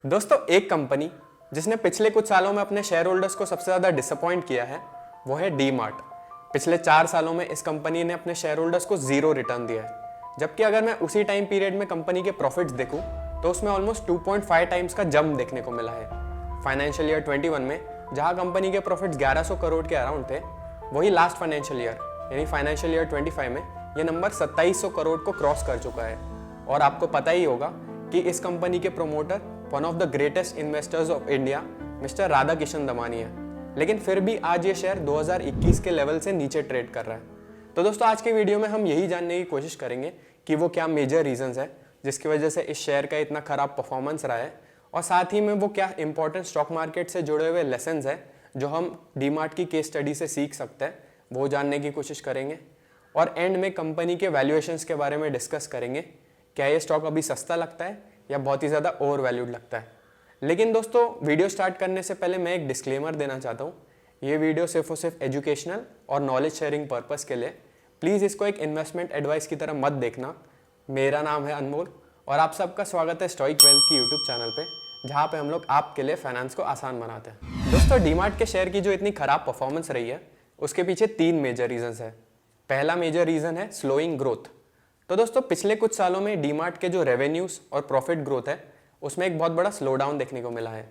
दोस्तों, एक कंपनी जिसने पिछले कुछ सालों में अपने शेयर होल्डर्स को सबसे ज़्यादा डिसअपॉइंट किया है वो है डी-मार्ट। पिछले 4 सालों में इस कंपनी ने अपने शेयर होल्डर्स को जीरो रिटर्न दिया है, जबकि अगर मैं उसी टाइम पीरियड में कंपनी के प्रॉफिट्स देखूं तो उसमें ऑलमोस्ट 2.5 टाइम्स का जंप देखने को मिला है। फाइनेंशियल ईयर 21 में जहां कंपनी के प्रॉफिट्स 1100 करोड़ के अराउंड थे, वही लास्ट फाइनेंशियल ईयर यानी फाइनेंशियल ईयर 25 में ये नंबर 2700 करोड़ को क्रॉस कर चुका है। और आपको पता ही होगा कि इस कंपनी के promoter one of the greatest investors of India mister Radha Kishan Damani है, लेकिन फिर भी आज ये शेयर 2021 के लेवल से नीचे ट्रेड कर रहा है। तो दोस्तों, आज के वीडियो में हम यही जानने की कोशिश करेंगे कि वो क्या मेजर रीजंस है जिसकी वजह से इस शेयर का इतना खराब परफॉर्मेंस रहा है, और साथ ही में वो क्या इंपॉर्टेंट स्टॉक मार्केट से जुड़े हुए लेसन्स है जो हम डी-मार्ट की केस स्टडी से सीख सकते हैं, वो जानने की कोशिश करेंगे। और एंड में कंपनी के वैल्यूएशंस के बारे में डिस्कस करेंगे, क्या ये स्टॉक अभी सस्ता लगता है या बहुत ही ज़्यादा ओवर वैल्यूड लगता है। लेकिन दोस्तों, वीडियो स्टार्ट करने से पहले मैं एक डिस्क्लेमर देना चाहता हूँ। ये वीडियो सिर्फ और सिर्फ एजुकेशनल और नॉलेज शेयरिंग पर्पस के लिए, प्लीज़ इसको एक इन्वेस्टमेंट एडवाइस की तरह मत देखना। मेरा नाम है अनमोल और आप सबका स्वागत है स्टॉइक वेल्थ की यूट्यूब चैनल पे, जहाँ पे हम लोग आपके लिए फाइनेंस को आसान बनाते हैं। दोस्तों, डी-मार्ट के शेयर की जो इतनी खराब परफॉर्मेंस रही है उसके पीछे 3 मेजर रीजंस है। पहला मेजर रीजन है स्लोइंग ग्रोथ। तो दोस्तों, पिछले कुछ सालों में डी-मार्ट के जो रेवेन्यूज और प्रॉफिट ग्रोथ है उसमें एक बहुत बड़ा स्लो डाउन देखने को मिला है।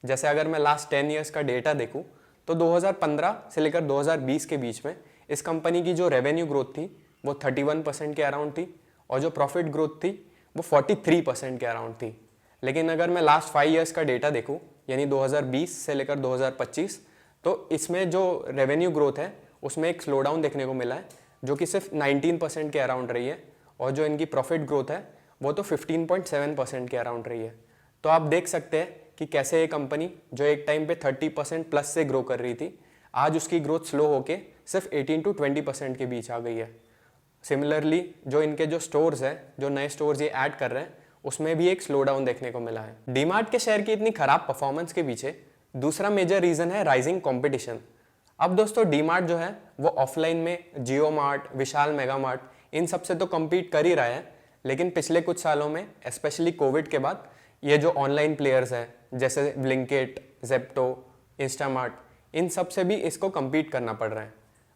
जैसे अगर मैं लास्ट 10 ईयर्स का डेटा देखूं तो 2015 से लेकर 2020 के बीच में इस कंपनी की जो रेवेन्यू ग्रोथ थी वो 31% के अराउंड थी और जो प्रॉफिट ग्रोथ थी वो 43% के अराउंड थी। लेकिन अगर मैं लास्ट 5 ईयर्स का डेटा देखूं यानी 2020 से लेकर 2025, तो इसमें जो रेवेन्यू ग्रोथ है उसमें एक स्लो डाउन देखने को मिला है जो कि सिर्फ 19% के अराउंड रही है, और जो इनकी प्रॉफिट ग्रोथ है वो तो 15.7% के अराउंड रही है। तो आप देख सकते हैं कि कैसे ये कंपनी जो एक टाइम पे 30% प्लस से ग्रो कर रही थी, आज उसकी ग्रोथ स्लो होके सिर्फ 18 to 20% के बीच आ गई है। सिमिलरली जो इनके जो स्टोर्स हैं, जो नए स्टोर्स ये ऐड कर रहे हैं, उसमें भी एक स्लो डाउन देखने को मिला है। डी-मार्ट के शेयर की इतनी खराब परफॉर्मेंस के पीछे दूसरा मेजर रीजन है राइजिंग कॉम्पिटिशन। अब दोस्तों, डी-मार्ट जो है वो ऑफलाइन में जियो मार्ट, विशाल मेगा मार्ट, इन सब से तो कम्पीट कर ही रहा है, लेकिन पिछले कुछ सालों में स्पेशली कोविड के बाद ये जो ऑनलाइन प्लेयर्स हैं जैसे ब्लिंकिट, जेप्टो, इंस्टामार्ट, इन सब से भी इसको कम्पीट करना पड़ रहा है।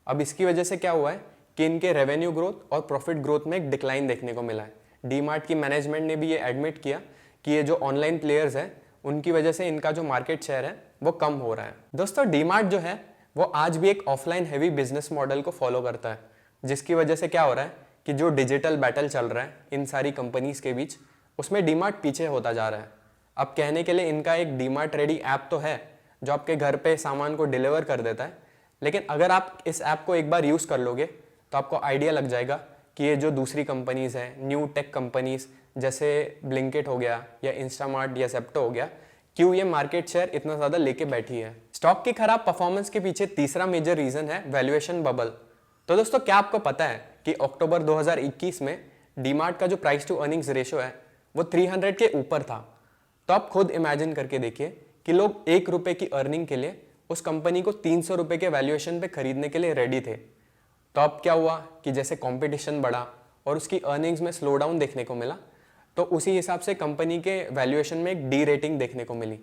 अब इसकी वजह से क्या हुआ है कि इनके रेवेन्यू ग्रोथ और प्रॉफिट ग्रोथ में एक डिक्लाइन देखने को मिला है। डी-मार्ट की मैनेजमेंट ने भी ये एडमिट किया कि ये जो ऑनलाइन प्लेयर्स हैं उनकी वजह से इनका जो मार्केट शेयर है वो कम हो रहा है। दोस्तों, डी-मार्ट जो है वो आज भी एक ऑफलाइन हैवी बिजनेस मॉडल को फॉलो करता है, जिसकी वजह से क्या हो रहा है कि जो डिजिटल बैटल चल रहा है इन सारी कंपनीज के बीच, उसमें डी-मार्ट पीछे होता जा रहा है। अब कहने के लिए इनका एक डी-मार्ट रेडी ऐप तो है जो आपके घर पे सामान को डिलीवर कर देता है, लेकिन अगर आप इस ऐप को एक बार यूज़ कर लोगे तो आपको आइडिया लग जाएगा कि ये जो दूसरी कंपनीज हैं, न्यू टेक कंपनीज जैसे ब्लिंकिट हो गया या इंस्टामार्ट या जेप्टो हो गया, क्यों ये मार्केट शेयर इतना ज़्यादा लेके बैठी है। स्टॉक की खराब परफॉर्मेंस के पीछे तीसरा मेजर रीज़न है वैल्यूएशन बबल। तो दोस्तों, क्या आपको पता है कि अक्टूबर 2021 में डी-मार्ट का जो प्राइस टू अर्निंग्स रेशियो है वो 300 के ऊपर था। तो आप खुद इमेजिन करके देखिए कि लोग 1 रुपये की अर्निंग के लिए उस कंपनी को 300 रुपये के वैल्यूएशन पे खरीदने के लिए रेडी थे। तो अब क्या हुआ कि जैसे कंपटीशन बढ़ा और उसकी अर्निंग्स में स्लो डाउन देखने को मिला, तो उसी हिसाब से कंपनी के वैल्यूएशन में एक डी रेटिंग देखने को मिली,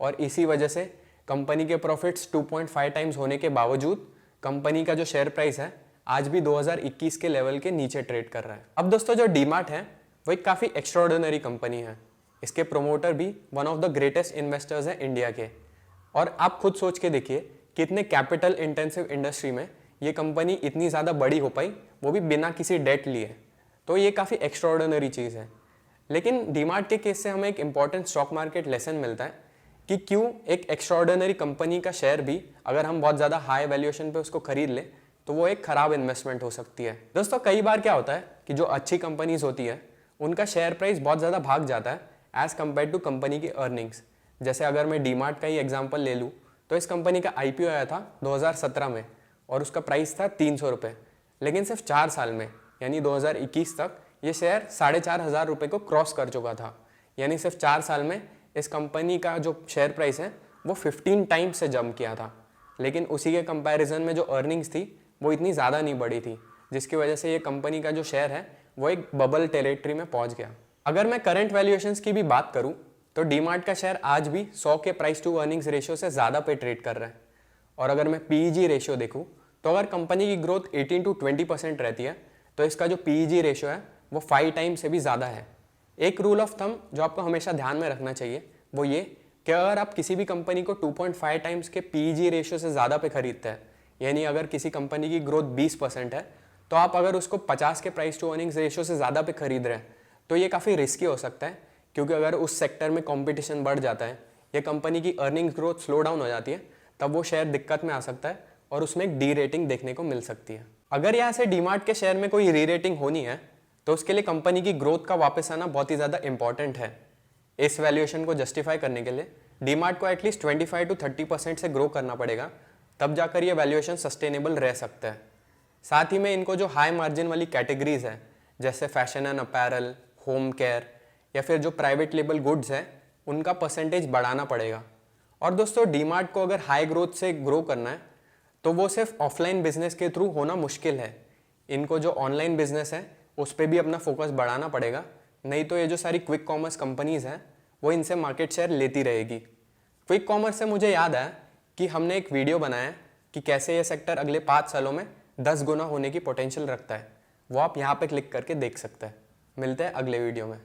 और इसी वजह से कंपनी के प्रॉफिट्स 2.5 टाइम्स होने के बावजूद कंपनी का जो शेयर प्राइस है आज भी 2021 के लेवल के नीचे ट्रेड कर रहा है। अब दोस्तों, जो डी-मार्ट है वो एक काफ़ी एक्स्ट्राऑर्डिनरी कंपनी है। इसके प्रोमोटर भी one of the greatest investors हैं इंडिया के, और आप खुद सोच के देखिए कि इतने कैपिटल इंटेंसिव इंडस्ट्री में ये कंपनी इतनी ज़्यादा बड़ी हो पाई, वो भी बिना किसी डेट लिए। तो ये काफ़ी एक्स्ट्राऑर्डिनरी चीज़ है। लेकिन डी-मार्ट के केस से हमें एक इंपॉर्टेंट स्टॉक मार्केट लेसन मिलता है कि क्यों एक एक्स्ट्राऑर्डिनरी कंपनी का शेयर भी अगर हम बहुत ज़्यादा हाई वैल्यूएशन पे उसको खरीद लें तो वो एक खराब इन्वेस्टमेंट हो सकती है। दोस्तों, कई बार क्या होता है कि जो अच्छी कंपनीज होती है उनका शेयर प्राइस बहुत ज़्यादा भाग जाता है एज़ कम्पेयर टू कंपनी की अर्निंग्स। जैसे अगर मैं डी-मार्ट का ही एग्जांपल ले लूँ तो इस कंपनी का IPO आया था 2017 में और उसका प्राइस था 300 रुपये, लेकिन सिर्फ 4 साल में यानी 2021 तक ये शेयर 4,500 रुपये को क्रॉस कर चुका था। यानी सिर्फ 4 साल में इस कंपनी का जो शेयर प्राइस है वो 15 टाइम्स से जंप किया था। लेकिन उसी के कंपैरिजन में जो अर्निंग्स थी वो इतनी ज़्यादा नहीं बढ़ी थी, जिसकी वजह से ये कंपनी का जो शेयर है वो एक बबल टेरिटरी में पहुंच गया। अगर मैं करंट वैल्यूएशंस की भी बात करूं तो डीमार्ट का शेयर आज भी 100 के प्राइस टू अर्निंग्स रेशियो से ज़्यादा पे ट्रेड कर रहा है। और अगर मैं पीईजी रेशियो देखूँ तो अगर कंपनी की ग्रोथ 18 to 20% रहती है तो इसका जो पीईजी रेशियो है वो 5 टाइम्स से भी ज़्यादा है। एक रूल ऑफ थंब जो आपको हमेशा ध्यान में रखना चाहिए वो ये कि अगर आप किसी भी कंपनी को 2.5 टाइम्स के पीईजी रेशियो से ज़्यादा पे खरीदते हैं, यानी अगर किसी कंपनी की ग्रोथ 20% है तो आप अगर उसको 50 के प्राइस टू अर्निंग्स रेशियो से ज़्यादा पे खरीद रहे हैं तो ये काफ़ी रिस्की हो सकता है, क्योंकि अगर उस सेक्टर में कंपटीशन बढ़ जाता है या कंपनी की अर्निंग्स ग्रोथ स्लो डाउन हो जाती है तब वो शेयर दिक्कत में आ सकता है और उसमें एक डी रेटिंग देखने को मिल सकती है। अगर यहाँ से डीमार्ट के शेयर में कोई री रेटिंग होनी है तो उसके लिए कंपनी की ग्रोथ का वापस आना बहुत ही ज़्यादा इंपॉर्टेंट है। इस वैल्यूएशन को जस्टिफाई करने के लिए डीमार्ट को एटलीस्ट 25 to 30% से ग्रो करना पड़ेगा, तब जाकर ये वैल्यूएशन सस्टेनेबल रह सकता है। साथ ही में इनको जो हाई मार्जिन वाली कैटेगरीज है जैसे fashion and apparel, home care या फिर जो प्राइवेट लेबल गुड्स है उनका परसेंटेज बढ़ाना पड़ेगा। और दोस्तों डीमार्ट को अगर हाई ग्रोथ से ग्रो करना है तो वो सिर्फ ऑफलाइन बिजनेस के थ्रू होना मुश्किल है। इनको जो ऑनलाइन बिजनेस है उस पर भी अपना फोकस बढ़ाना पड़ेगा, नहीं तो ये जो सारी क्विक कॉमर्स कंपनीज हैं वो इनसे मार्केट शेयर लेती रहेगी। क्विक कॉमर्स से मुझे याद आया कि हमने एक वीडियो बनाया है कि कैसे ये सेक्टर अगले 5 सालों में 10 गुना होने की पोटेंशियल रखता है। वो आप यहाँ पे क्लिक करके देख सकते हैं। मिलते हैं अगले वीडियो में।